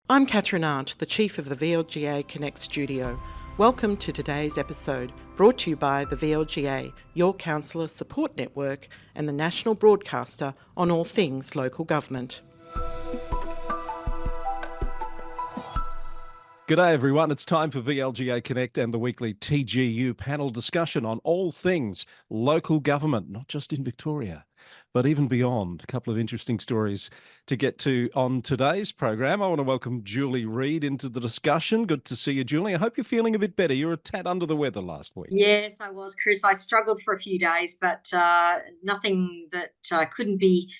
I'm Catherine Arndt, the Chief of the VLGA Connect Studio. Welcome to today's episode, brought to you by the VLGA, your councillor support network and the national broadcaster on all things local government. G'day everyone, it's time for VLGA Connect and the weekly TGU panel discussion on all things local government, not just in Victoria, but even beyond. A couple of interesting stories to get to on today's program. I want to welcome Julie Reid into the discussion. Good to see you, Julie. I hope you're feeling a bit better. You were a tad under the weather last week. Yes, I was, Chris. I struggled for a few days, but nothing that couldn't be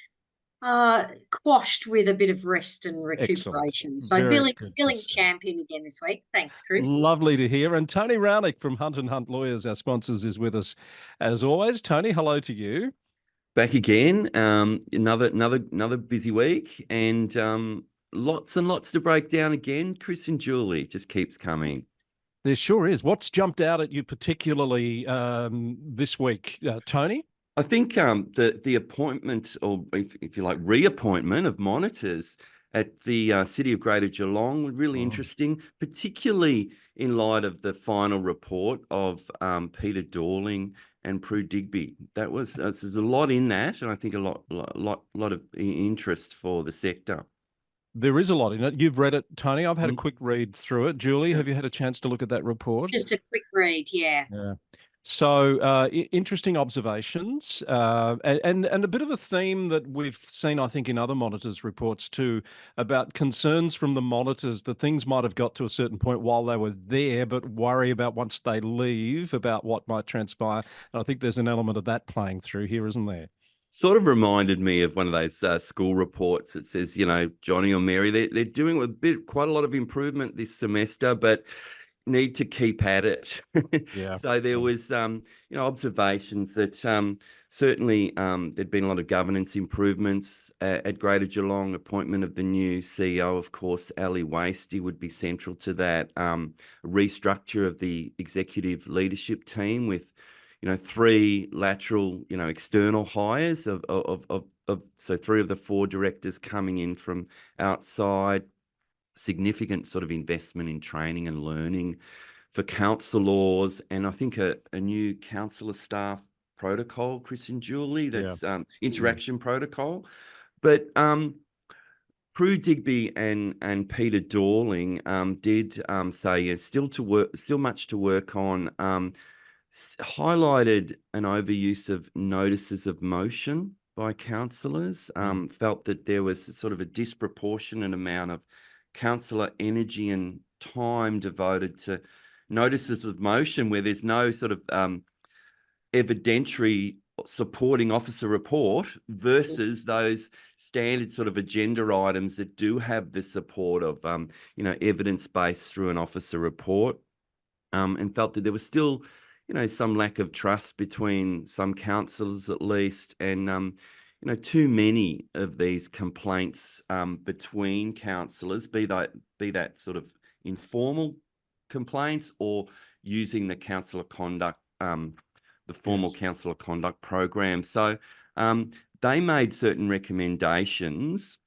quashed with a bit of rest and Excellent. recuperation. So Very good to feeling see. champion again this week. Thanks, Chris. Lovely to hear. And Tony Rownick from Hunt and Hunt Lawyers, our sponsors, is with us as always. Tony, hello to you. Back again, another busy week, and lots and lots to break down again. Chris and Julie just keeps coming. There sure is. What's jumped out at you particularly this week, Tony? I think the appointment, or if you like, reappointment of monitors at the City of Greater Geelong was really interesting, particularly in light of the final report of Peter Dorling and Prue Digby. That was there's a lot in that, and I think a lot of interest for the sector. There is a lot in it. You've read it, Tony. I've had a quick read through it. Julie, have you had a chance to look at that report? Just a quick read, yeah. So interesting observations and a bit of a theme that we've seen, I think, in other monitors' reports too, about concerns from the monitors that things might have got to a certain point while they were there, but worry about once they leave about what might transpire. And I think there's an element of that playing through here, isn't there? Sort of reminded me of one of those school reports that says, Johnny or Mary, they're doing quite a lot of improvement this semester, but need to keep at it. Yeah. So there was, observations that certainly there'd been a lot of governance improvements at Greater Geelong. Appointment of the new CEO, of course, Ali Wasty would be central to that. Restructure of the executive leadership team with, three lateral, external hires so 3 of the 4 directors coming in from outside. Significant sort of investment in training and learning for councillors, and I think a new councillor staff protocol, Chris and Julie, that's interaction protocol. But Prue Digby and Peter Dorling did say still much to work on. Highlighted an overuse of notices of motion by councillors. Felt that there was sort of a disproportionate amount of councillor energy and time devoted to notices of motion where there's no sort of evidentiary supporting officer report versus those standard sort of agenda items that do have the support of evidence-based through an officer report, and felt that there was still some lack of trust between some councillors at least, and too many of these complaints between councillors, be that sort of informal complaints or using the councillor conduct, the formal councillor conduct program. So they made certain recommendations,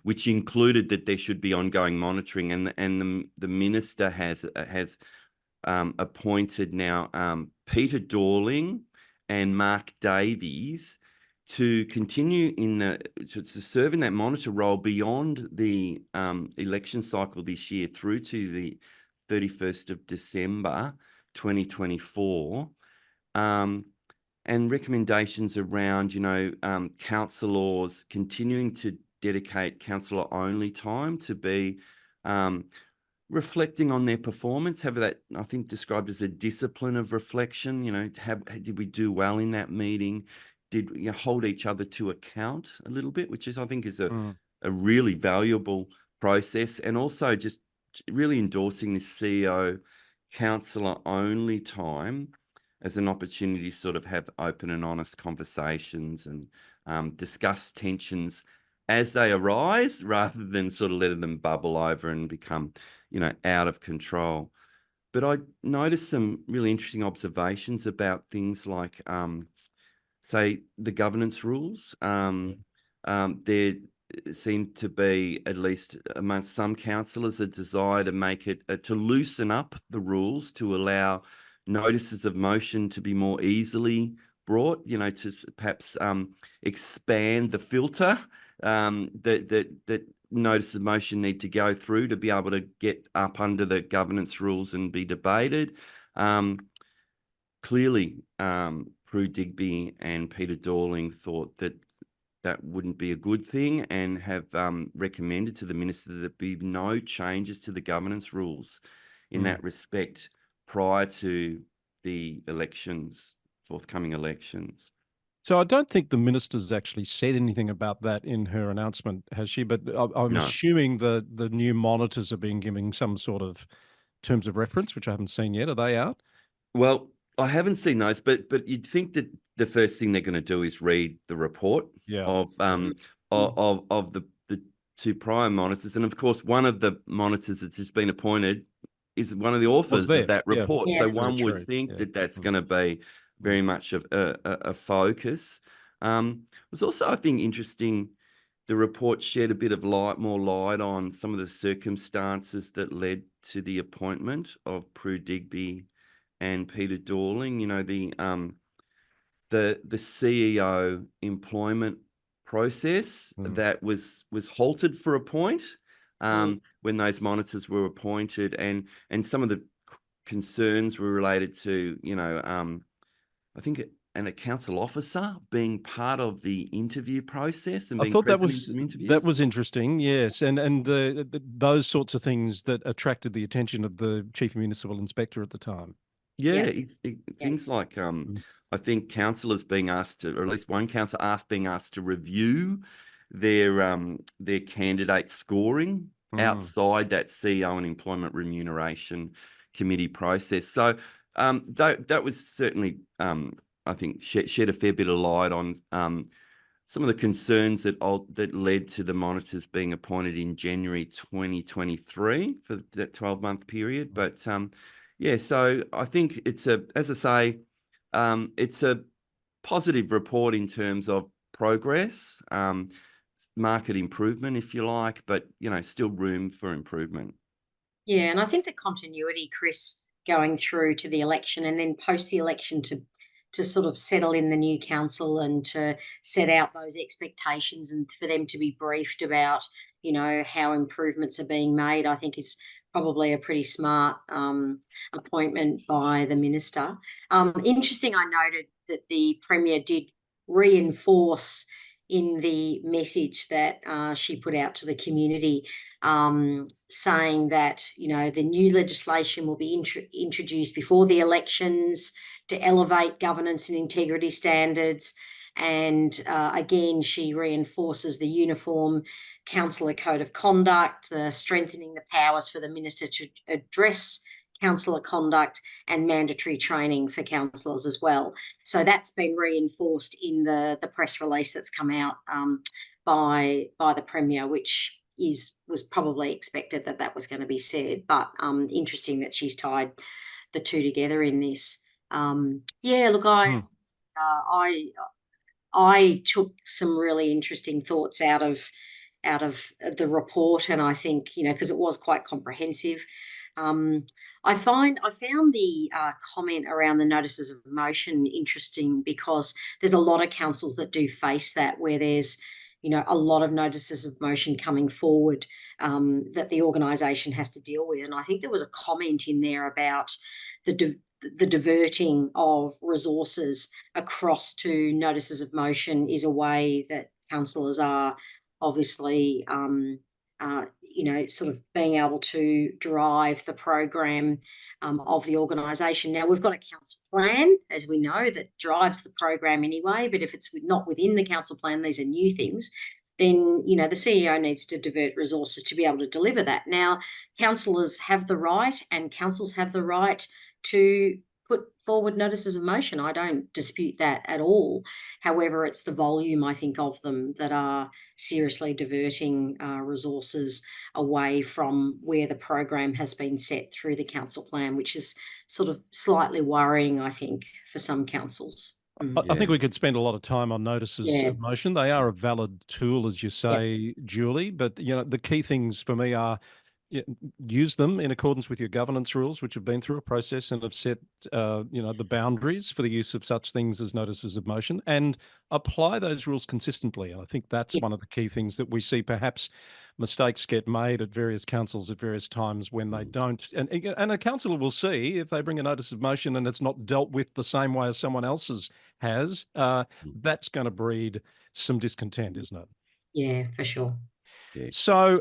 which included that there should be ongoing monitoring, and the minister has appointed now Peter Dorling and Mark Davies to continue to serve in that monitor role beyond the election cycle this year through to the 31st of December 2024, and recommendations around councillors continuing to dedicate councillor only time to be reflecting on their performance, have that, I think, described as a discipline of reflection. Did we do well in that meeting? Did we hold each other to account a little bit, which I think is a really valuable process, and also just really endorsing this CEO councillor only time as an opportunity to sort of have open and honest conversations and discuss tensions as they arise, rather than sort of letting them bubble over and become out of control. But I noticed some really interesting observations about things like, say, the governance rules. They're seemed to be, at least amongst some councillors, a desire to make it to loosen up the rules to allow notices of motion to be more easily brought. To perhaps expand the filter that notices of motion need to go through to be able to get up under the governance rules and be debated. Clearly, Prue Digby and Peter Dorling thought that wouldn't be a good thing, and have recommended to the minister that there be no changes to the governance rules in that respect prior to the forthcoming elections. So I don't think the minister's actually said anything about that in her announcement, has she? But I'm No. assuming the new monitors are being given some sort of terms of reference, which I haven't seen yet. Are they out? Well, I haven't seen those, but you'd think that the first thing they're going to do is read the report of the two prior monitors, and of course, one of the monitors that's just been appointed is one of the authors of that report. Yeah. So Very one would true. think that that's going to be very much a focus. It was also, I think, interesting. The report shed a bit of more light on some of the circumstances that led to the appointment of Prue Digby and Peter Dorling. The CEO employment process that was halted for a point when those monitors were appointed, and some of the concerns were related to I think a council officer being part of the interview process and I being thought present in some interviews. that was interesting, yes, and those sorts of things that attracted the attention of the chief municipal inspector at the time. Yeah, things like I think councillors being asked to, or at least one councillor being asked to review their candidate scoring outside that CEO and Employment Remuneration Committee process. So that was certainly I think shed a fair bit of light on some of the concerns that led to the monitors being appointed in January 2023 for that 12-month period. But yeah, so I think it's as I say, it's a positive report in terms of progress, market improvement, if you like, but still room for improvement. Yeah, and I think the continuity, Chris, going through to the election and then post the election to sort of settle in the new council and to set out those expectations and for them to be briefed about, how improvements are being made, I think is probably a pretty smart appointment by the minister. Interesting, I noted that the Premier did reinforce in the message that she put out to the community, saying that the new legislation will be introduced before the elections to elevate governance and integrity standards. And again, she reinforces the uniform councillor code of conduct, the strengthening the powers for the minister to address councillor conduct, and mandatory training for councillors as well. So that's been reinforced in the press release that's come out by the Premier, which was probably expected that was going to be said, but interesting that she's tied the two together in this. Look, I took some really interesting thoughts out of the report, and I think because it was quite comprehensive. I found the comment around the notices of motion interesting, because there's a lot of councils that do face that, where there's a lot of notices of motion coming forward that the organisation has to deal with. And I think there was a comment in there about the diverting of resources across to notices of motion is a way that councillors are obviously sort of being able to drive the program of the organisation. Now, we've got a council plan, as we know, that drives the program anyway, but if it's not within the council plan, these are new things, then, the CEO needs to divert resources to be able to deliver that. Now, councillors have the right, and councils have the right to put forward notices of motion. I don't dispute that at all. However, it's the volume, I think, of them that are seriously diverting resources away from where the program has been set through the council plan, which is sort of slightly worrying, I think, for some councils. I think we could spend a lot of time on notices of motion. They are a valid tool, as you say, Julie, but the key things for me are use them in accordance with your governance rules, which have been through a process and have set the boundaries for the use of such things as notices of motion, and apply those rules consistently. And I think that's one of the key things that we see. Perhaps mistakes get made at various councils at various times when they don't. And a councillor will see if they bring a notice of motion and it's not dealt with the same way as someone else's has, that's going to breed some discontent, isn't it? Yeah, for sure. So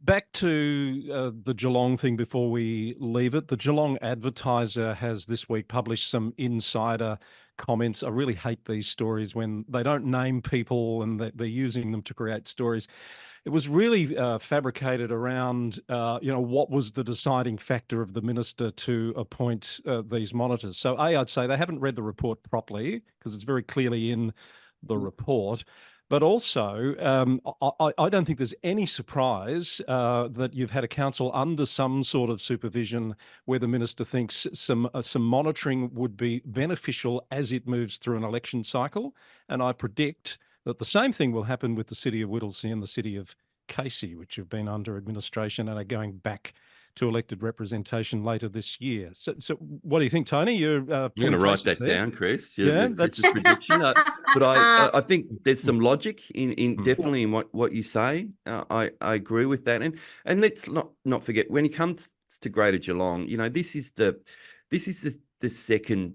back to the Geelong thing before we leave it. The Geelong Advertiser has this week published some insider comments. I really hate these stories when they don't name people and they're using them to create stories. It was really fabricated around, what was the deciding factor of the minister to appoint these monitors. So I'd say they haven't read the report properly because it's very clearly in the report. But also, I don't think there's any surprise that you've had a council under some sort of supervision where the minister thinks some monitoring would be beneficial as it moves through an election cycle. And I predict that the same thing will happen with the City of Whittlesea and the City of Casey, which have been under administration and are going back to elected representation later this year. So what do you think, Tony? You're going to write that down, Chris. Yeah, that's a prediction. But I think there's some logic in definitely in what you say. I agree with that, and let's not forget when it comes to Greater Geelong, this is the second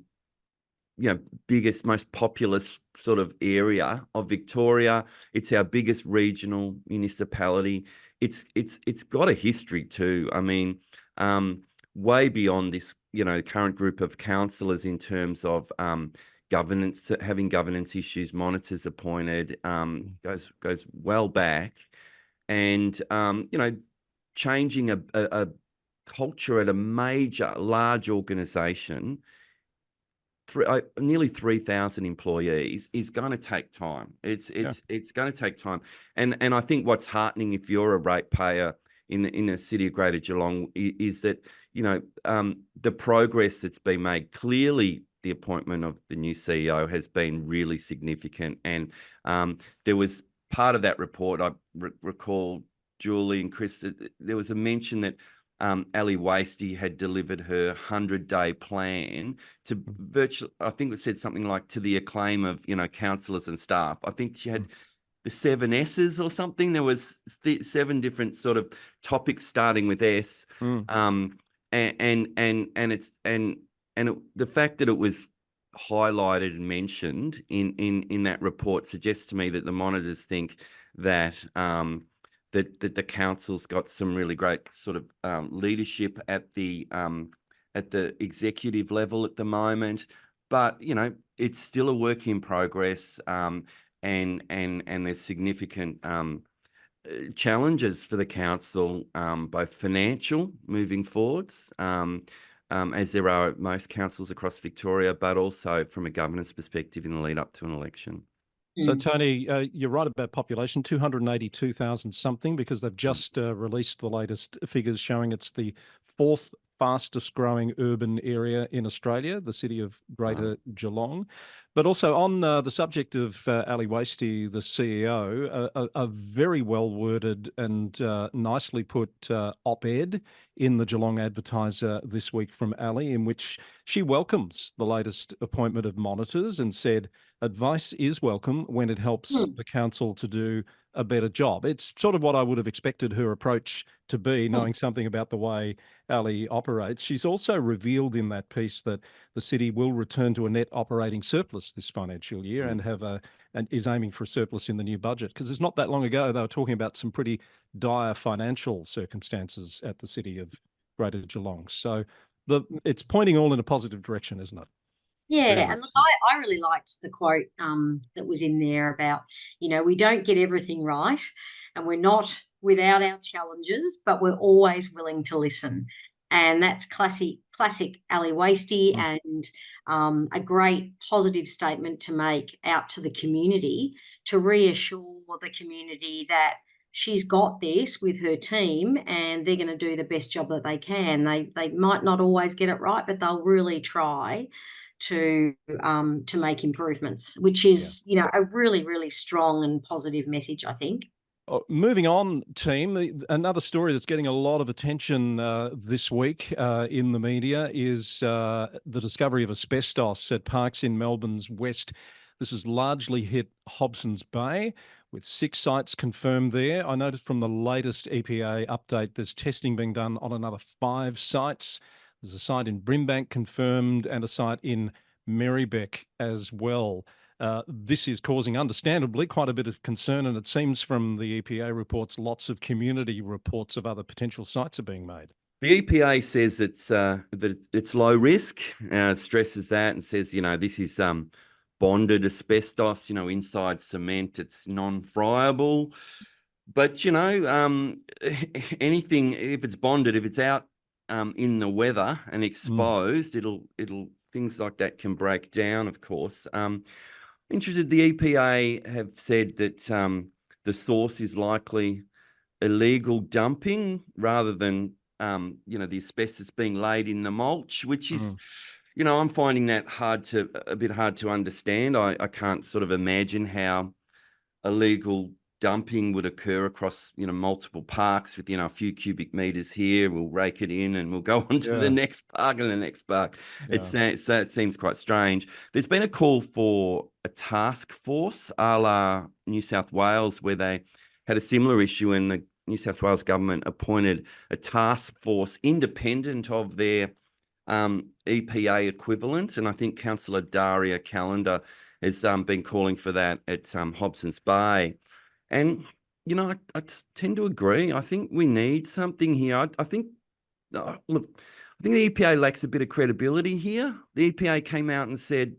biggest, most populous sort of area of Victoria. It's our biggest regional municipality. It's got a history too. I mean, way beyond this, current group of councillors in terms of governance, having governance issues, monitors appointed, goes well back, and changing a culture at a major, large organisation. Nearly 3,000 employees is going to take time. It's going to take time, and I think what's heartening if you're a ratepayer in the City of Greater Geelong is that the progress that's been made. Clearly, the appointment of the new CEO has been really significant, and there was part of that report. I recall, Julie and Chris, there was a mention that Ali Wasty had delivered her 100-day plan to virtually, I think it said something like to the acclaim of, councillors and staff. I think she had the 7 S's or something. There was 7 different sort of topics starting with S. The fact that it was highlighted and mentioned in that report suggests to me that the monitors think that that the council's got some really great sort of leadership at the executive level at the moment, but it's still a work in progress, and there's significant challenges for the council, both financial moving forwards, as there are at most councils across Victoria, but also from a governance perspective in the lead up to an election. So, Tony, you're right about population, 282,000 something, because they've just released the latest figures showing it's the 4th fastest growing urban area in Australia, the City of Greater Geelong. But also on the subject of Ali Wasty, the CEO, a very well worded and nicely put op-ed in the Geelong Advertiser this week from Ali, in which she welcomes the latest appointment of monitors and said, advice is welcome when it helps the council to do a better job. It's sort of what I would have expected her approach to be, knowing something about the way Ali operates. She's also revealed in that piece that the city will return to a net operating surplus this financial year and is aiming for a surplus in the new budget. Because it's not that long ago they were talking about some pretty dire financial circumstances at the City of Greater Geelong. So it's pointing all in a positive direction, isn't it? Yeah, and look, I really liked the quote that was in there about, we don't get everything right and we're not without our challenges, but we're always willing to listen. And that's classic Ali Wasty, and a great positive statement to make out to the community to reassure the community that she's got this with her team and they're going to do the best job that they can. They might not always get it right, but they'll really try to make improvements, which is a really, really strong and positive message, I think. Moving on, team, another story that's getting a lot of attention this week in the media is the discovery of asbestos at parks in Melbourne's west. This has largely hit Hobson's Bay, with 6 sites confirmed there. I noticed from the latest EPA update there's testing being done on another 5 sites. There's a site in Brimbank confirmed and a site in Marybeck as well. This is causing, understandably, quite a bit of concern, and it seems from the EPA reports, lots of community reports of other potential sites are being made. The EPA says that it's low risk, stresses that, and says, this is bonded asbestos, inside cement, it's non-friable. But, anything, if it's bonded, if it's out in the weather and exposed, it'll things like that can break down, of course. Interested, the EPA have said that the source is likely illegal dumping rather than, the asbestos being laid in the mulch, which is, I'm finding that a bit hard to understand. I can't sort of imagine how illegal dumping would occur across, multiple parks with, a few cubic meters here. We'll rake it in and we'll go on to the next park and the next park. So it seems quite strange. There's been a call for a task force a la New South Wales, where they had a similar issue, and the New South Wales government appointed a task force independent of their EPA equivalent. And I think Councillor Daria Callender has been calling for that at Hobson's Bay. And, I tend to agree. I think we need something here. I think the EPA lacks a bit of credibility here. The EPA came out and said,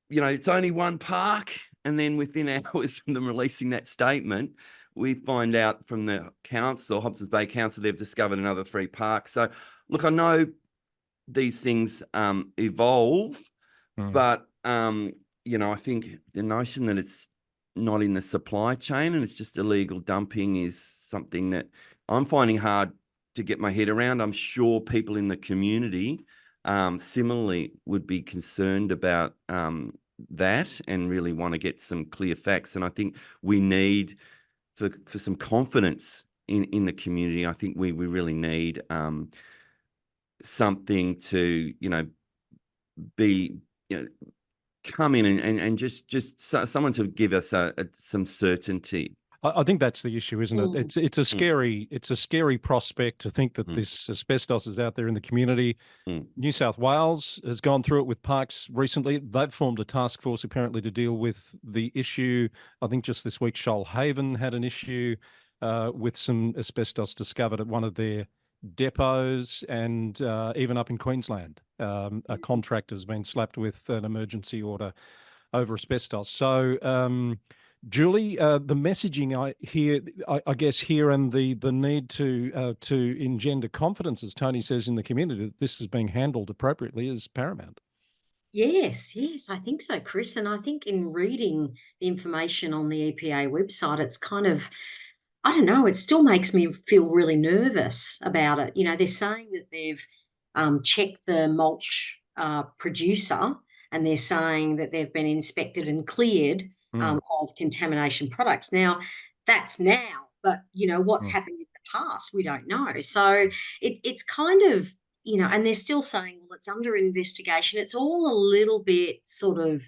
it's only one park. And then within hours of them releasing that statement, we find out from the council, Hobson's Bay Council, they've discovered another 3 parks. So, look, I know these things evolve, but, I think the notion that it's not in the supply chain and it's just illegal dumping is something that I'm finding hard to get my head around. I'm sure people in the community similarly would be concerned about that and really want to get some clear facts. And I think we need, for some confidence in the community, I think we really need something to, be, come in and just someone to give us some certainty. I think that's the issue, isn't it? It's a scary prospect to think that this asbestos is out there in the community. New South Wales has gone through it with parks recently. They've formed a task force apparently to deal with the issue. I think just this week, Shoalhaven had an issue with some asbestos discovered at one of their depots, and even up in Queensland, a contractor's been slapped with an emergency order over asbestos. So, Julie, the messaging I guess here, and the need to engender confidence, as Tony says, in the community that this is being handled appropriately, is paramount. Yes, I think so, Chris. And I think in reading the information on the EPA website, it's kind of, I don't know, it still makes me feel really nervous about it. They're saying that they've checked the mulch producer, and they're saying that they've been inspected and cleared of contamination products. Now, that's now, but, what's happened in the past, we don't know. So it's kind of, and they're still saying, well, it's under investigation. It's all a little bit sort of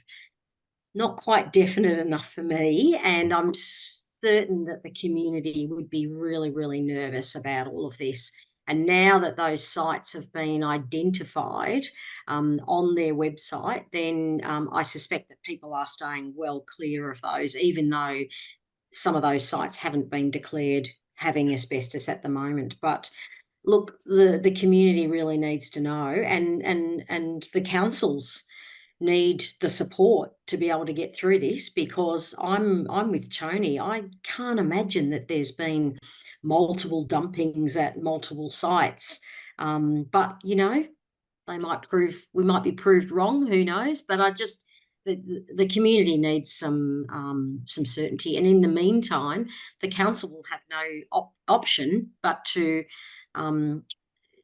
not quite definite enough for me, and I'm certain that the community would be really, really nervous about all of this. And now that those sites have been identified on their website, then I suspect that people are staying well clear of those, even though some of those sites haven't been declared having asbestos at the moment. But look, the community really needs to know, and the councils need the support to be able to get through this, because I'm with Tony. I can't imagine that there's been multiple dumpings at multiple sites. But we might be proved wrong. Who knows? But the community needs some certainty. And in the meantime, the council will have no option but to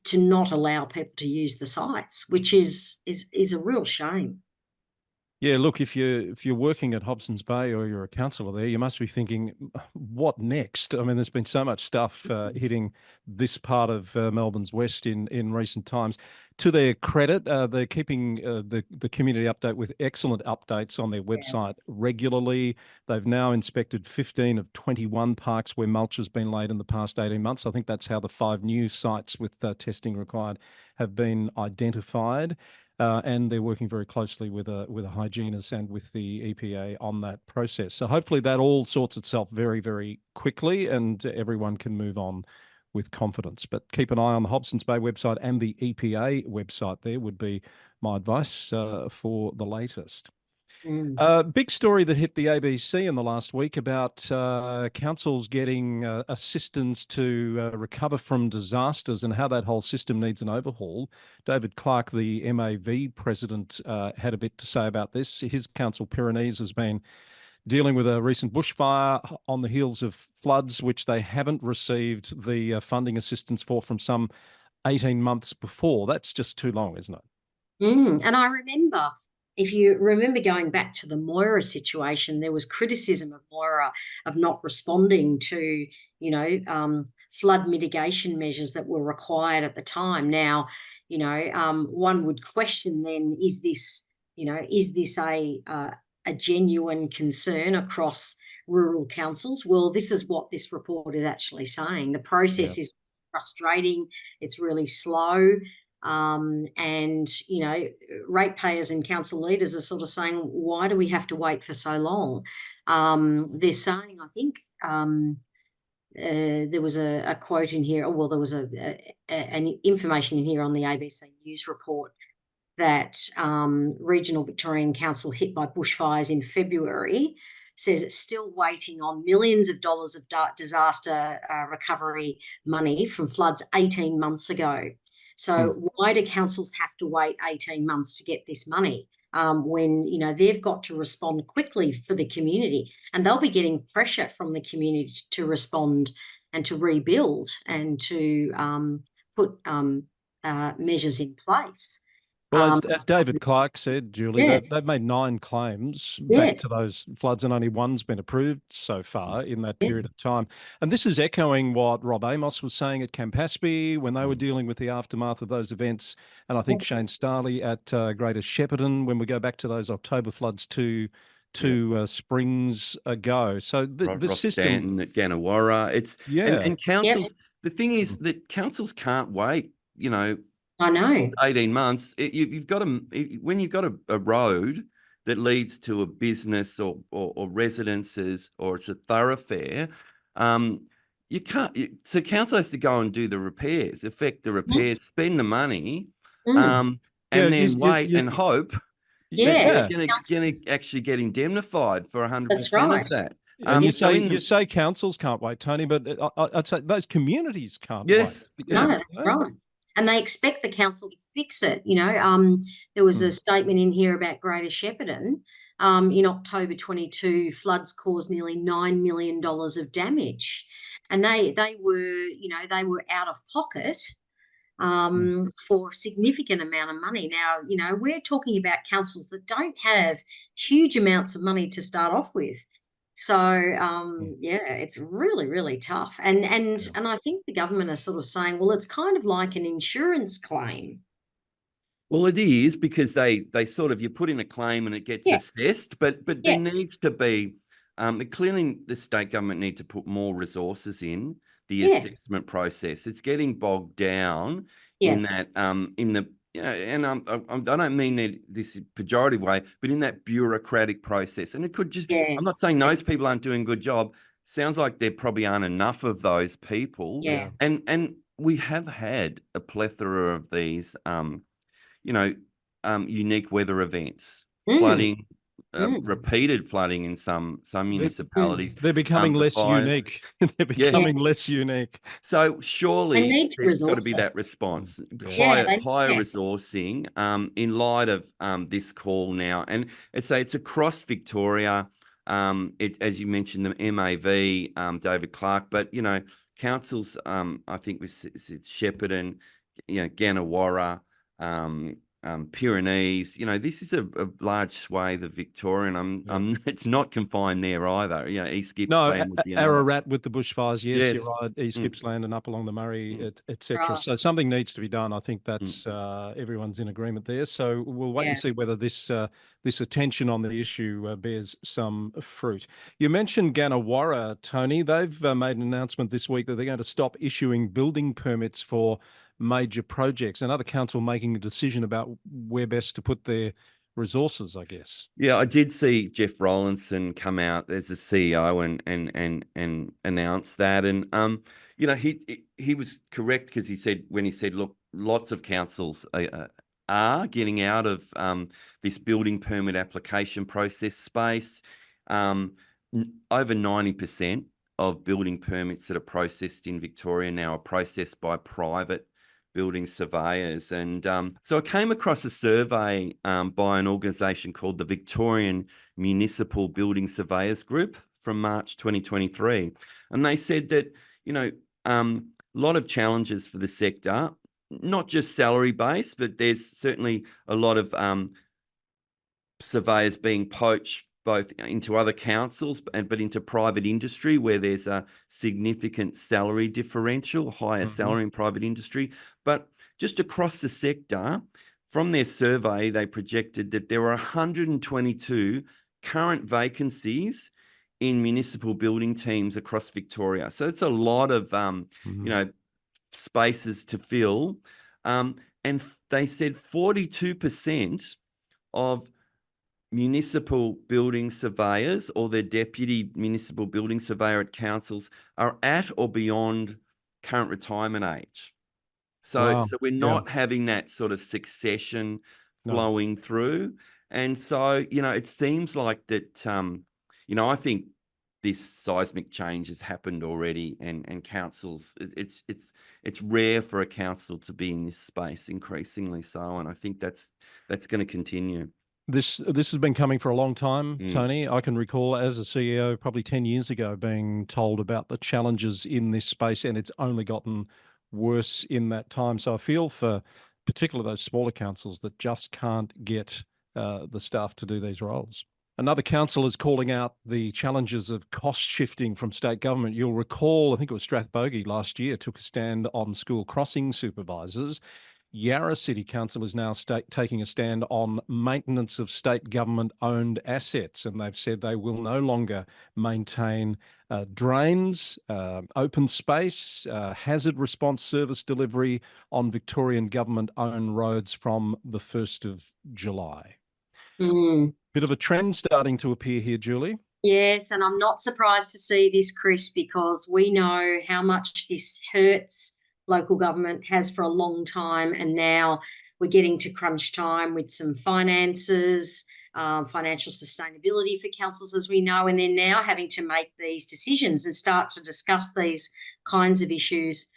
to not allow people to use the sites, which is a real shame. Yeah, look, if you're working at Hobson's Bay or you're a councillor there, you must be thinking, what next? I mean, there's been so much stuff hitting this part of Melbourne's west in recent times. To their credit, they're keeping the community update with excellent updates on their website regularly. They've now inspected 15 of 21 parks where mulch has been laid in the past 18 months. I think that's how the 5 new sites with testing required have been identified. And they're working very closely with a hygienist and with the EPA on that process. So hopefully that all sorts itself very, very quickly and everyone can move on with confidence. But keep an eye on the Hobsons Bay website and the EPA website. There would be my advice for the latest. Big story that hit the ABC in the last week about councils getting assistance to recover from disasters and how that whole system needs an overhaul. David Clark, the MAV president, had a bit to say about this. His council, Pyrenees, has been dealing with a recent bushfire on the heels of floods, which they haven't received the funding assistance for from some 18 months before. That's just too long, isn't it? And I remember, if you remember going back to the Moira situation, there was criticism of Moira of not responding to, flood mitigation measures that were required at the time. Now, one would question then, is this a genuine concern across rural councils? Well, this is what this report is actually saying. The process is frustrating. It's really slow. And, ratepayers and council leaders are sort of saying, why do we have to wait for so long? They're saying, I think, there was a quote in here, there was an information in here on the ABC News report that Regional Victorian Council hit by bushfires in February says it's still waiting on millions of dollars of disaster recovery money from floods 18 months ago. So why do councils have to wait 18 months to get this money when, they've got to respond quickly for the community, and they'll be getting pressure from the community to respond and to rebuild and to put measures in place. Well, as David Clark said, Julie, they've made 9 claims back to those floods and only one's been approved so far in that period of time. And this is echoing what Rob Amos was saying at Campaspe when they were dealing with the aftermath of those events. And I think Shane Starley at Greater Shepparton, when we go back to those October floods two springs ago. So the system... Stanton at Gannawarra. And councils, the thing is that councils can't wait, I know. 18 months. You've got when you've got a road that leads to a business or residences, or it's a thoroughfare, you can't. So council has to go and do the repairs, effect the repairs, spend the money, and then wait and hope that you're going to actually get indemnified for 100% of that. And you say councils can't wait, Tony, but I'd say those communities can't wait. No, right. And they expect the council to fix it. There was a statement in here about Greater Shepparton. In October 22, floods caused nearly $9 million of damage, and they were out of pocket for a significant amount of money. Now, we're talking about councils that don't have huge amounts of money to start off with. So, it's really, really tough. And I think the government are sort of saying, well, it's kind of like an insurance claim. Well, it is, because they sort of, you put in a claim and it gets assessed, but there needs to be, clearly the state government need to put more resources in the assessment process. It's getting bogged down in that, and I don't mean that this pejorative way, but in that bureaucratic process. And it could just, I'm not saying those people aren't doing a good job. Sounds like there probably aren't enough of those people. Yeah. And we have had a plethora of these, unique weather events, flooding, repeated flooding in some municipalities. They're becoming less unique. They're becoming less unique. So surely there's got to be that response, higher resourcing in light of this call now. And it's across Victoria. As you mentioned, the MAV, David Clark, but councils, I think it's Shepparton, Gannawarra, Pyrenees. This is a large swathe of Victoria, and it's not confined there either. East No, Gippsland would be another. Ararat with the bushfires. Yes, you're Yes. right. East Gippsland and up along the Murray, etc. Right. So something needs to be done. I think that's everyone's in agreement there. So we'll wait and see whether this attention on the issue bears some fruit. You mentioned Gannawarra, Tony. They've made an announcement this week that they're going to stop issuing building permits for major projects. Another council making a decision about where best to put their resources, I guess. Yeah, I did see Jeff Rollinson come out as the CEO and announce that, and he was correct because he said, look, lots of councils are getting out of this building permit application process space. Over 90% of building permits that are processed in Victoria now are processed by private building surveyors. And so I came across a survey by an organisation called the Victorian Municipal Building Surveyors Group from March 2023. And they said that, a lot of challenges for the sector, not just salary based, but there's certainly a lot of surveyors being poached both into other councils but into private industry where there's a significant salary differential, higher salary in private industry. But just across the sector, from their survey, they projected that there were 122 current vacancies in municipal building teams across Victoria. So it's a lot of, spaces to fill. And they said 42% of municipal building surveyors or their deputy municipal building surveyor at councils are at or beyond current retirement age. So we're not having that sort of succession flowing through. And so, it seems like that, I think this seismic change has happened already, and councils, it's rare for a council to be in this space, increasingly so. And I think that's going to continue. This has been coming for a long time, Tony. I can recall as a CEO probably 10 years ago being told about the challenges in this space, and it's only gotten worse in that time. So I feel for particularly those smaller councils that just can't get the staff to do these roles. Another council is calling out the challenges of cost shifting from state government. You'll recall, I think it was Strathbogie last year, took a stand on school crossing supervisors. Yarra City Council is now taking a stand on maintenance of state government-owned assets, and they've said they will no longer maintain drains, open space, hazard response service delivery on Victorian government-owned roads from the 1st of July. Bit of a trend starting to appear here, Julie. Yes, and I'm not surprised to see this, Chris, because we know how much this hurts local government, has for a long time, and now we're getting to crunch time with some finances, financial sustainability for councils, as we know, and they're now having to make these decisions and start to discuss these kinds of issues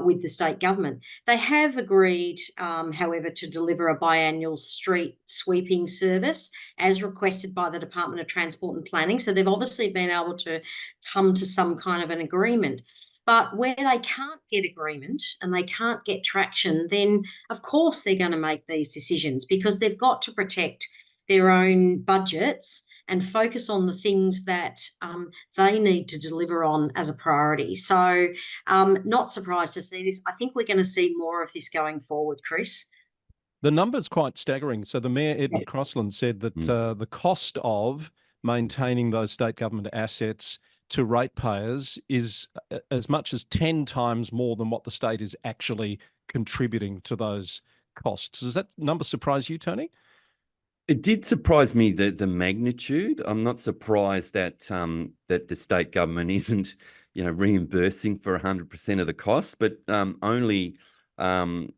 with the state government. They have agreed, however, to deliver a biannual street sweeping service as requested by the Department of Transport and Planning. So they've obviously been able to come to some kind of an agreement. But where they can't get agreement and they can't get traction, then of course they're going to make these decisions because they've got to protect their own budgets and focus on the things that they need to deliver on as a priority. So not surprised to see this. I think we're going to see more of this going forward, Chris. The number's quite staggering. So the Mayor, Edward Crossland, said that the cost of maintaining those state government assets to ratepayers is as much as 10 times more than what the state is actually contributing to those costs. Does that number surprise you, Tony? It did surprise me, the magnitude. I'm not surprised that that the state government isn't, reimbursing for 100% of the costs, but only 10%.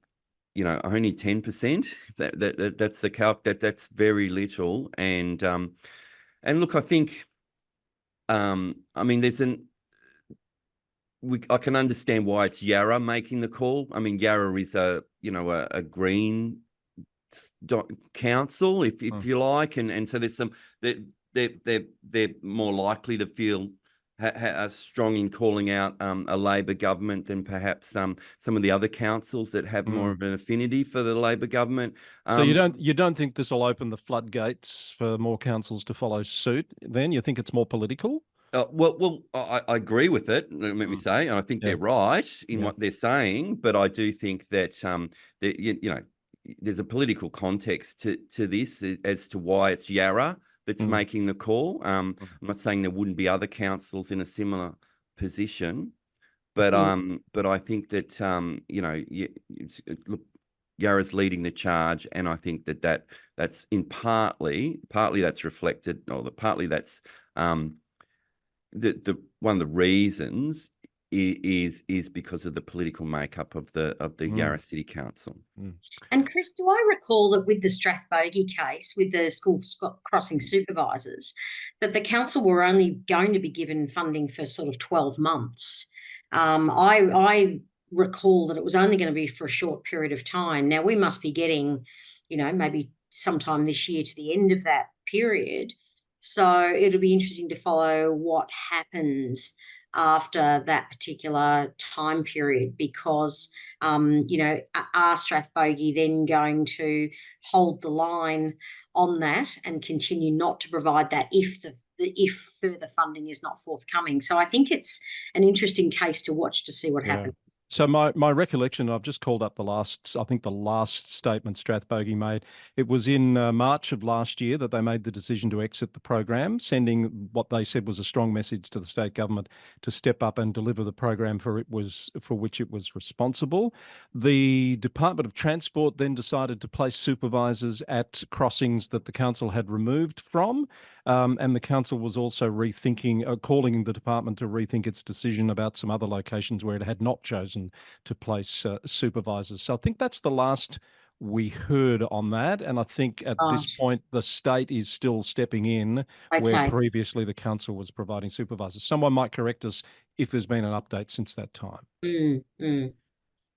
That's the calc. That's very little. And look, I think, I mean, I can understand why it's Yarra making the call. I mean, Yarra is a green council, if you like, and so there's some they're more likely to feel are strong in calling out a Labor government than perhaps some of the other councils that have more of an affinity for the Labor government. So you don't think this will open the floodgates for more councils to follow suit? Then you think it's more political? I agree with it. Let me say, and I think Yeah. they're right in Yeah. what they're saying, but I do think that that there's a political context to this as to why it's Yarra that's making the call. I'm not saying there wouldn't be other councils in a similar position, but I think that look, Yarra's leading the charge, and I think that's in partly that's reflected, or partly that's the one of the reasons is because of the political makeup of the Yarra City Council. And Chris, do I recall that with the Strathbogie case, with the school crossing supervisors, that the council were only going to be given funding for sort of 12 months? I recall that it was only going to be for a short period of time. Now, we must be getting, maybe sometime this year to the end of that period. So it'll be interesting to follow what happens after that particular time period, because are Strathbogie then going to hold the line on that and continue not to provide that if further funding is not forthcoming? So I think it's an interesting case to watch to see what happens. So my recollection, I've just called up the last statement Strathbogie made. It was in March of last year that they made the decision to exit the program, sending what they said was a strong message to the state government to step up and deliver the program for which it was responsible. The Department of Transport then decided to place supervisors at crossings that the council had removed from, and the council was also calling the department to rethink its decision about some other locations where it had not chosen to place supervisors. So I think that's the last we heard on that. And I think at this point, the state is still stepping in where previously the council was providing supervisors. Someone might correct us if there's been an update since that time.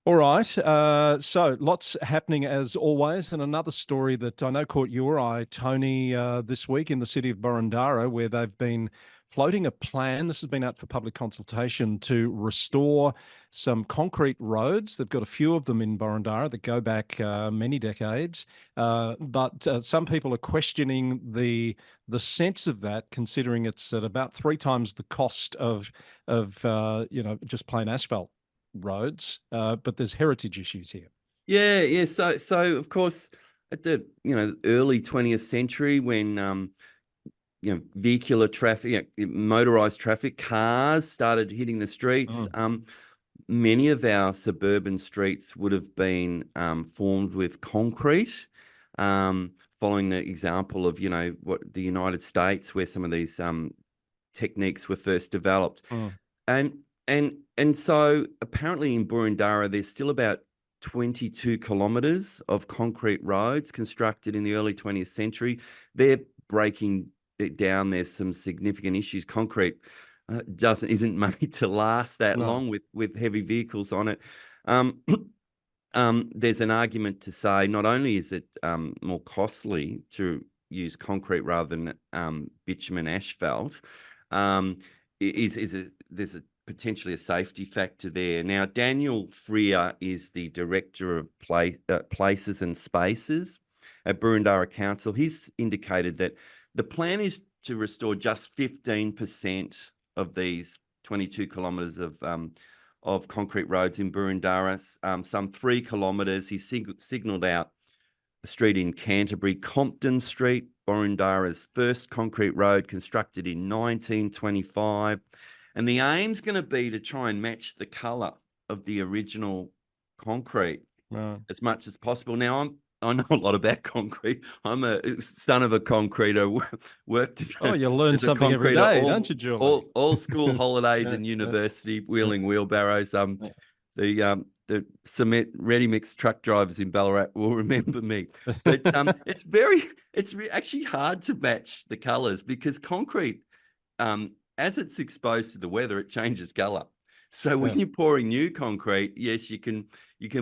All right. So lots happening as always. And another story that I know caught your eye, Tony, this week in the city of Boroondara, where they've been floating a plan. This has been out for public consultation to restore some concrete roads. They've got a few of them in Boroondara that go back many decades. But some people are questioning the sense of that, considering it's at about 3 times the cost of just plain asphalt roads, but there's heritage issues here. Yeah. So of course, at the early 20th century, when vehicular traffic, motorized traffic, cars started hitting the streets, many of our suburban streets would have been formed with concrete, following the example of what the United States, where some of these techniques were first developed. And so apparently in Boroondara, there's still about 22 kilometres of concrete roads constructed in the early 20th century. They're breaking it down. There's some significant issues. Concrete isn't made to last that long with heavy vehicles on it. There's an argument to say not only is it more costly to use concrete rather than bitumen asphalt, there's potentially a safety factor there. Now, Daniel Freer is the Director of Places and Spaces at Boroondara Council. He's indicated that the plan is to restore just 15% of these 22 kilometres of concrete roads in Boroondara, some 3 kilometres. He signalled out a street in Canterbury, Compton Street, Boroondara's first concrete road constructed in 1925. And the aim's going to be to try and match the colour of the original concrete as much as possible. Now, I know a lot about concrete. I'm a son of a concreter. Worked as you learn something every day, don't you, Julie? All school holidays and university, wheeling wheelbarrows. The cement ready mix truck drivers in Ballarat will remember me. But it's actually hard to match the colours, because concrete, as it's exposed to the weather, it changes colour. So when you're pouring new concrete, yes, you can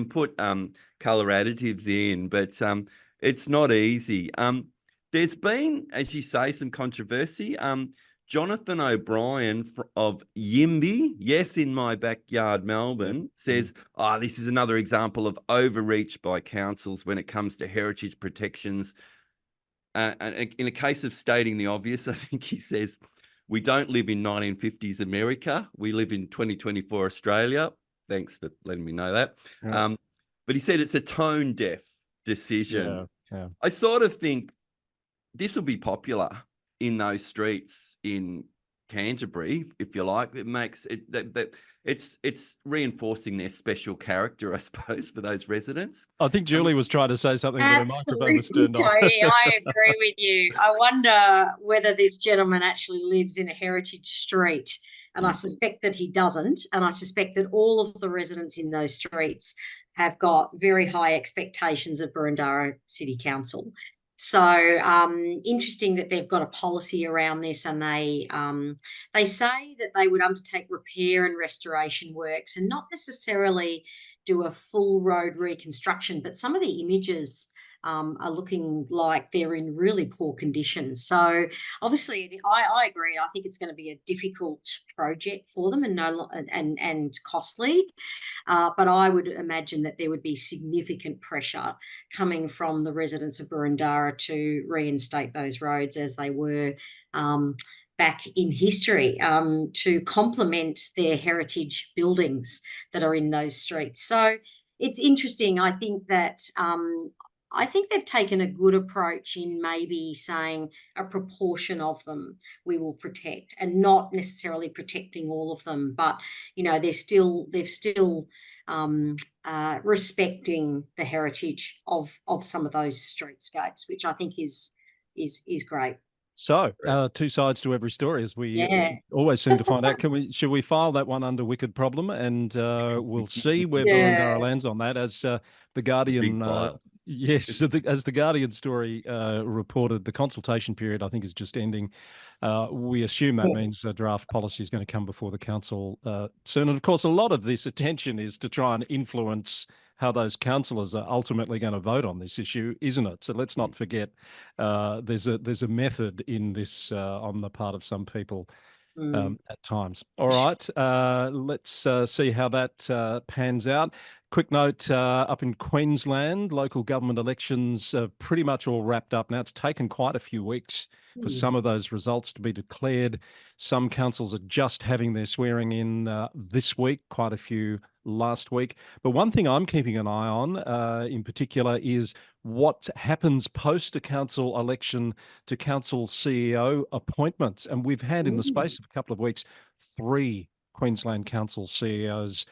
put colour additives in, but it's not easy. There's been, as you say, some controversy. Jonathan O'Brien of Yimby, yes, in my backyard, Melbourne, says, this is another example of overreach by councils when it comes to heritage protections. And in a case of stating the obvious, I think he says, we don't live in 1950s America. We live in 2024 Australia. Thanks for letting me know that. Yeah. But he said it's a tone-deaf decision. Yeah. I sort of think this will be popular in those streets in Canterbury, if you like. It makes it that it's reinforcing their special character, I suppose, for those residents. I think Julie was trying to say something, but her microphone was Absolutely, turned off. Tony. I agree with you. I wonder whether this gentleman actually lives in a heritage street. And I suspect that he doesn't. And I suspect that all of the residents in those streets have got very high expectations of Boroondara City Council. So interesting that they've got a policy around this, and they say that they would undertake repair and restoration works and not necessarily do a full road reconstruction, but some of the images are looking like they're in really poor condition. So obviously, I agree. I think it's going to be a difficult project for them and costly. But I would imagine that there would be significant pressure coming from the residents of Boroondara to reinstate those roads as they were back in history, to complement their heritage buildings that are in those streets. So it's interesting. I think that I think they've taken a good approach in maybe saying a proportion of them we will protect, and not necessarily protecting all of them. But they're still respecting the heritage of some of those streetscapes, which I think is great. So, two sides to every story, as we always seem to find out. Should we file that one under Wicked Problem, and we'll see where Boroondara lands on that, as the Guardian. Yes, as the Guardian story reported, the consultation period, I think, is just ending. We assume that means a draft policy is going to come before the council soon. And of course, a lot of this attention is to try and influence how those councillors are ultimately going to vote on this issue, isn't it? So let's not forget there's a method in this on the part of some people at times. All right, let's see how that pans out. Quick note, up in Queensland, local government elections are pretty much all wrapped up now. It's taken quite a few weeks for some of those results to be declared. Some councils are just having their swearing in this week, quite a few last week. But one thing I'm keeping an eye on in particular is what happens post a council election to council CEO appointments. And we've had, in the space of a couple of weeks, 3 Queensland council CEOs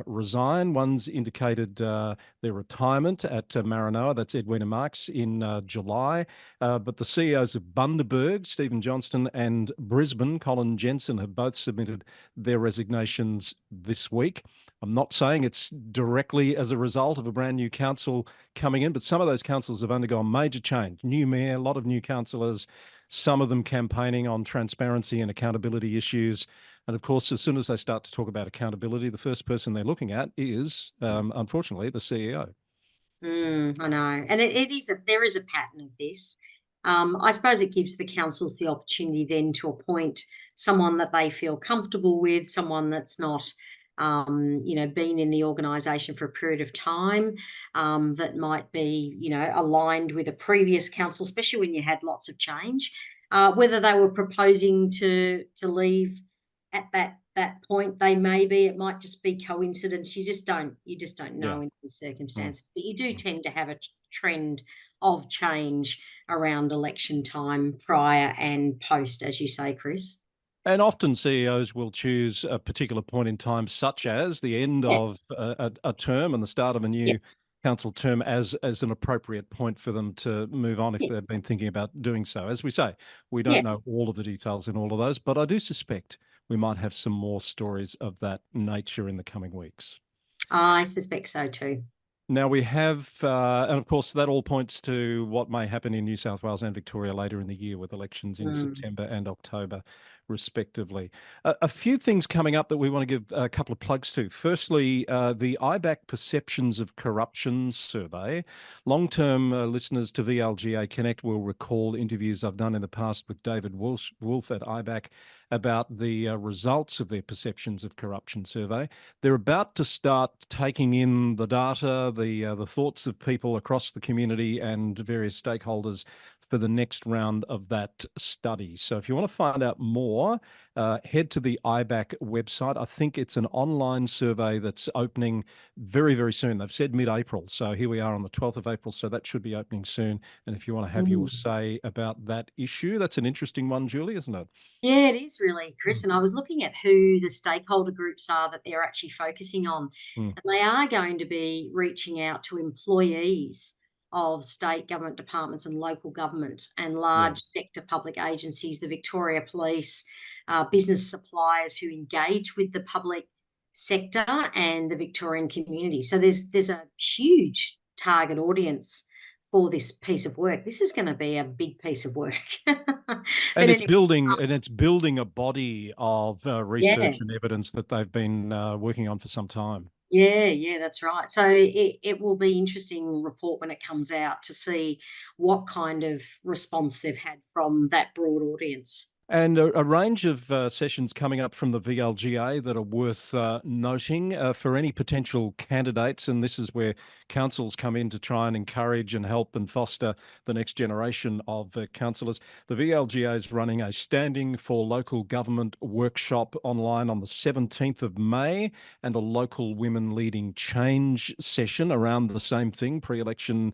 resign. One's indicated their retirement at Maranoa, that's Edwina Marks, in July. But the CEOs of Bundaberg, Stephen Johnston, and Brisbane, Colin Jensen, have both submitted their resignations this week. I'm not saying it's directly as a result of a brand new council coming in, but some of those councils have undergone major change. New mayor, a lot of new councillors, some of them campaigning on transparency and accountability issues. And of course, as soon as they start to talk about accountability, the first person they're looking at is, unfortunately, the CEO. I know. And there is a pattern of this. I suppose it gives the councils the opportunity then to appoint someone that they feel comfortable with, someone that's not, been in the organisation for a period of time, that might be, aligned with a previous council, especially when you had lots of change. Whether they were proposing to leave at that point, it might just be coincidence. You just don't know in these circumstances. But you do tend to have a trend of change around election time, prior and post, as you say, Chris. And often CEOs will choose a particular point in time, such as the end of a term and the start of a new council term, as an appropriate point for them to move on if they've been thinking about doing so. As we say, we don't know all of the details in all of those, but I do suspect we might have some more stories of that nature in the coming weeks. I suspect so too. Now we have, and of course, that all points to what may happen in New South Wales and Victoria later in the year with elections in September and October, respectively. A few things coming up that we want to give a couple of plugs to. Firstly, the IBAC Perceptions of Corruption survey. Long-term listeners to VLGA Connect will recall interviews I've done in the past with David Wolf at IBAC about the results of their Perceptions of Corruption survey. They're about to start taking in the data, the thoughts of people across the community and various stakeholders for the next round of that study. So if you want to find out more, head to the IBAC website. I think it's an online survey that's opening very, very soon. They've said mid-April. So here we are on the 12th of April. So that should be opening soon. And if you want to have your say about that issue, that's an interesting one, Julie, isn't it? Yeah, it is really, Chris. And I was looking at who the stakeholder groups are that they're actually focusing on. And they are going to be reaching out to employees of state government departments and local government and large sector public agencies, the Victoria Police, business suppliers who engage with the public sector and the Victorian community. So there's a huge target audience for this piece of work. This is going to be a big piece of work. And it's building a body of research and evidence that they've been working on for some time. Yeah, that's right. So it will be interesting report when it comes out to see what kind of response they've had from that broad audience. And a range of sessions coming up from the VLGA that are worth noting for any potential candidates. And this is where councils come in to try and encourage and help and foster the next generation of councillors. The VLGA is running a Standing for Local Government workshop online on the 17th of May and a local women leading change session around the same thing, pre-election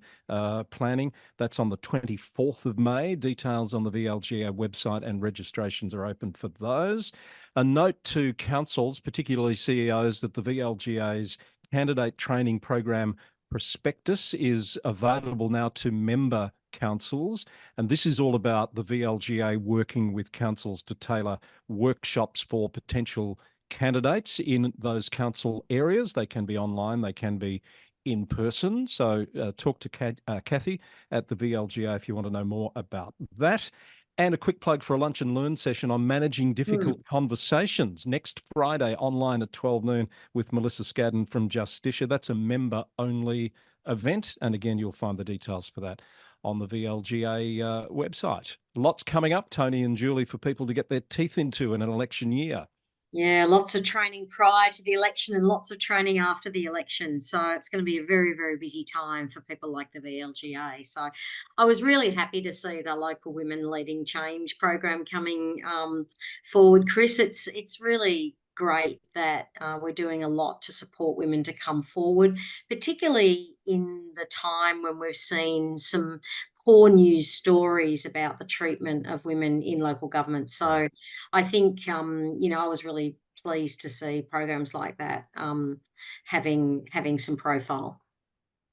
planning. That's on the 24th of May. Details on the VLGA website and registrations are open for those. A note to councils, particularly CEOs, that the VLGA's candidate training program prospectus is available now to member councils. And this is all about the VLGA working with councils to tailor workshops for potential candidates in those council areas. They can be online, they can be in person. So talk to Kathy at the VLGA if you want to know more about that. And a quick plug for a lunch and learn session on managing difficult conversations next Friday online at 12 noon with Melissa Scadden from Justicia. That's a member-only event. And again, you'll find the details for that on the VLGA website. Lots coming up, Tony and Julie, for people to get their teeth into in an election year. Yeah, lots of training prior to the election and lots of training after the election. So it's going to be a very, very busy time for people like the VLGA. So I was really happy to see the Local Women Leading Change program coming forward. Chris, it's really great that we're doing a lot to support women to come forward, particularly in the time when we've seen some poor news stories about the treatment of women in local government. So I think, I was really pleased to see programs like that having some profile.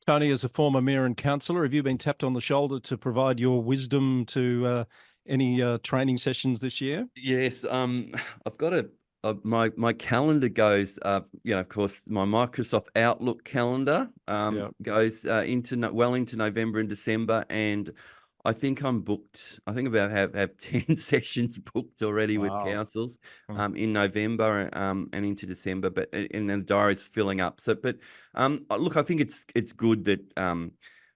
Tony, as a former mayor and councillor, have you been tapped on the shoulder to provide your wisdom to any training sessions this year? Yes, I've got my calendar goes, of course, my Microsoft Outlook calendar goes into November and December, and I think I'm booked. I think about have 10 sessions booked already with councils in November and into December, but and the diary's filling up. So, but look, I think it's good that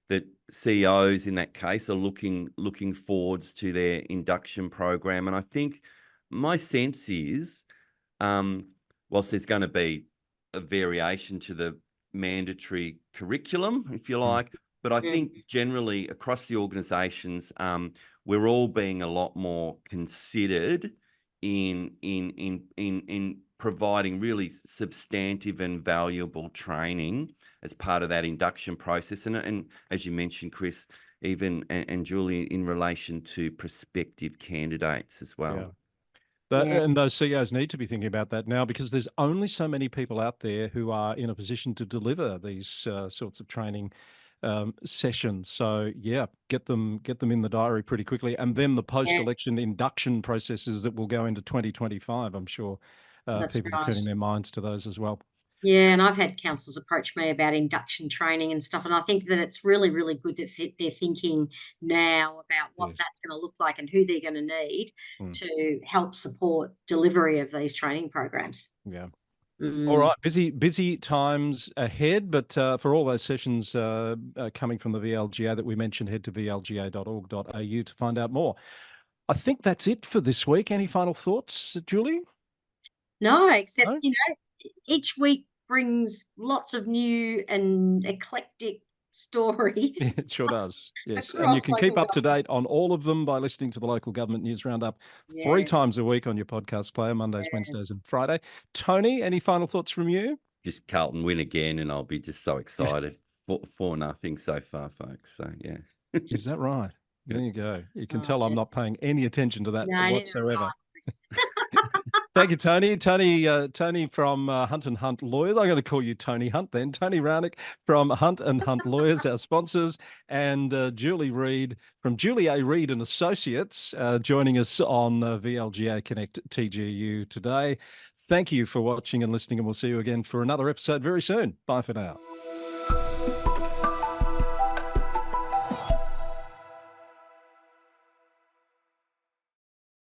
that CEOs in that case are looking forwards to their induction program, and I think my sense is, whilst there's going to be a variation to the mandatory curriculum, if you like, but I think generally across the organisations, we're all being a lot more considered in providing really substantive and valuable training as part of that induction process. And as you mentioned, Chris, even and Julie, in relation to prospective candidates as well. Yeah. And those CEOs need to be thinking about that now, because there's only so many people out there who are in a position to deliver these sorts of training sessions. So get them in the diary pretty quickly, and then the post-election induction processes that will go into 2025. I'm sure people are turning their minds to those as well. Yeah, and I've had councillors approach me about induction training and stuff, and I think that it's really, really good that they're thinking now about what Yes. that's going to look like and who they're going to need Mm. to help support delivery of these training programs. Yeah. Mm. All right, busy times ahead, but for all those sessions coming from the VLGA that we mentioned, head to vlga.org.au to find out more. I think that's it for this week. Any final thoughts, Julie? No, except, No? each week brings lots of new and eclectic stories It sure does. Yes. And you across can keep local up to government. date on all of them by listening to the Local Government News Roundup 3 Yeah, times a week on your podcast player, Mondays, Wednesdays, yes. and Friday. Tony, any final thoughts from you? Just Carlton win again, and I'll be just so excited. 4-0 so far, folks. So yeah. Is that right? Yeah. There you go. You can Oh, tell I'm dear. not paying any attention to that No, neither whatsoever. am I, Chris. Thank you, Tony. Tony from Hunt and Hunt Lawyers. I'm going to call you Tony Hunt then. Tony Rounick from Hunt and Hunt Lawyers, our sponsors, and Julie Reid from Julie A. Reid and Associates, joining us on VLGA Connect TGU today. Thank you for watching and listening, and we'll see you again for another episode very soon. Bye for now.